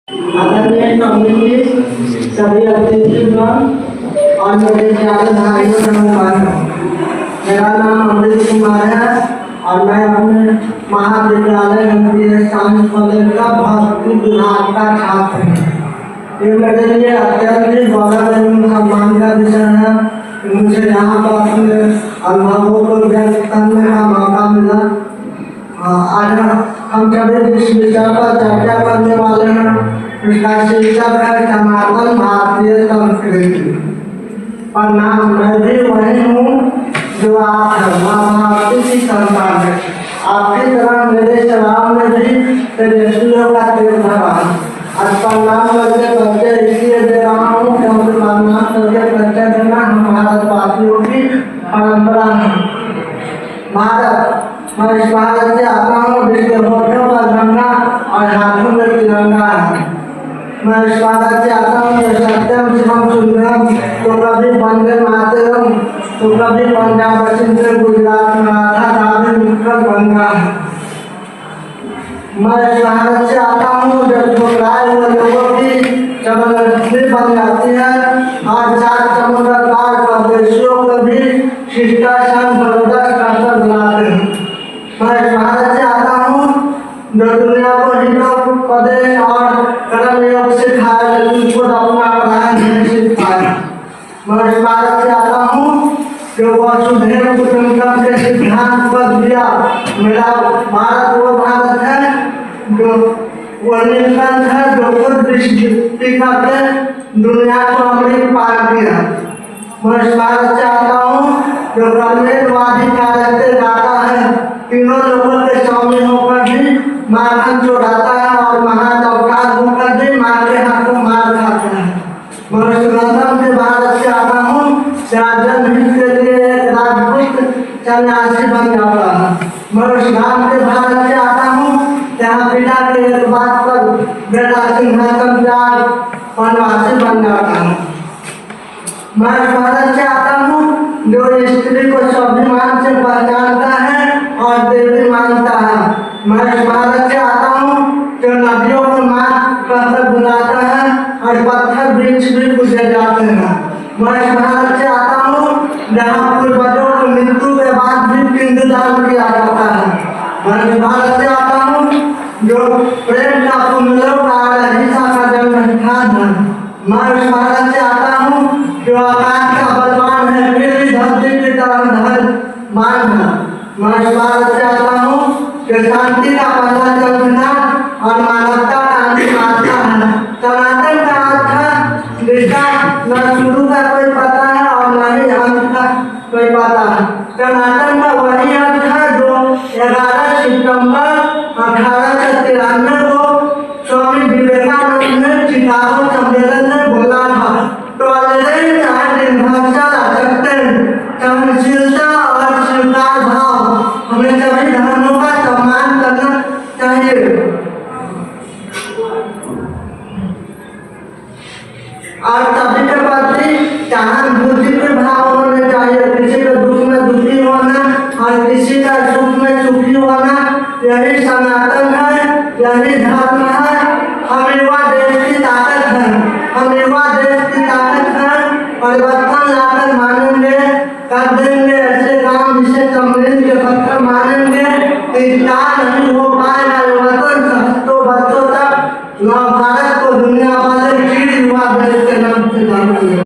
आदरणीय कम्युनिटी सभी अतिथिगण और मेरे प्यारे भाइयों का नमस्कार। मेरा नाम अमृत कुमार है और मैं अपने महाविद्यालय साइंस कॉलेज का भौतिकी विभाग का छात्र हूँ। ये मेरे लिए अत्यंत गौरव एवं सम्मान का विषय है कि मुझे यहाँ पर अपने अनुभवों को व्यक्त करने का मौका मिला। आज हम सभी जिस विषय पर चर्चा करने वाले हैं उसका शीर्षक है सनातन भारतीय संस्कृति। और नाम मैं भी वही हूँ जो आप है, माँ भारती की संतान है। आपकी तरह मेरे शराब में भी तेजस्वियों का तेल भरा है। आज प्रणाम करके बच्चे इसलिए दे रहा हूँ क्योंकि प्रणाम करके बच्चे देना हम भारतवासियों की परंपरा है। भारत, मैं इस भारत से आता हूँ जिसके होठों पर गंगा और हाथों में तिरंगा है। मैं इस भारत से आता हूँ जो सत्यम शिवम सुंदरम, तो कभी वंदे मातरम, तो कभी पंजाब से गुजरात मराठा द्राविड़ उत्कल गंगा है। मैं इस भारत से आता हूँ जब ठुकराए हुए लोगों की जबरदस्ती बन जाती है और चार समुद्र पार परदेशियों को भी शिष्टाचार बरदाश्त कर बुलाते हैं। मैं इस भारत से आता हूँ जो दुनिया को हितोपदेश और कर्म योग सिखाया लेकिन खुद अपना अपराध नहीं सीख पाया। मैं इस भारत से आता हूँ जो वसुधैव कुटुंबकम के सिद्धांत पर दिया। मेरा भारत वो भारत है जो वो नीलकंठ है जो खुद दृष्टि करके दुनिया को अमृत पार किया। मैं इस भारत से आता हूँ जो कर्मेवादी कार्यते गाता है, तीनों लोगों के स्वामी होकर भी माखन चुराता है और महाअवतार होकर भी माँ के हाथों मार खाता है। मैं इस गौतम के भारत से आता हूँ राजन हित के लिए एक राजपूत सन्यासी बन जाता है। मैं इस गांव के भारत से आता हूँ जहाँ पिता के एक बात पर बेटा सिंहासन त्याग वनवासी बन जाता है। मैं इस भारत से आता हूँ जो स्त्री को स्वाभिमान से पहचानता है और देवी मानता है। मैं इस भारत से आता हूँ जो नदियों को माँ कहकर बुलाता है और पत्थर वृक्ष भी पूजे जाते हैं। मैं इस भारत से आता हूँ जहाँ पूर्वजों को मृत्यु के बाद भी पिंडदान किया जाता है। मैं इस भारत से आता हूँ जो प्रेम का पुण्यों का अहिंसा का जन्म स्थान है। मैं इस भारत से आता हूँ जो आकाश का बलवान है फिर भी धरती की तरह धैर्यवान है। मैं इस भारत से आता हूँ जो शांति का पहला जन्मदान और मानवता का अंतिम आस्था है। सनातन का अर्थ है जिसका न शुरू का कोई पता है और न ही अंत का कोई पता है। सनातन का वही अर्थ है जो 11 सितंबर 1893 को स्वामी विवेकानंद ने शिकागो सम्मेलन में बोला था। टॉलरेंस एंड यूनिवर्सल एक्सेप्टेंस, सहनशीलता और स्वीकार भाव, हमें सभी धर्मों का सम्मान करना चाहिए। और सभी के प्रति सहानुभूति के भाव होने चाहिए। किसी के दुख में दुखी होना और किसी का सुख में सुखी होना, यही सनातन है, यही धर्म है। हम युवा देश की ताकत है, हम युवा देश की ताकत है। परिवर्तन लाकर मानेंगे, कर देंगे ऐसे काम जिसे समृद्ध के पत्थर मानेंगे। इतना नहीं हो पाएगा वतन सहस्त्रों वर्षों तक, भारत को दुनिया वाले युवा देश के नाम से जानेंगे।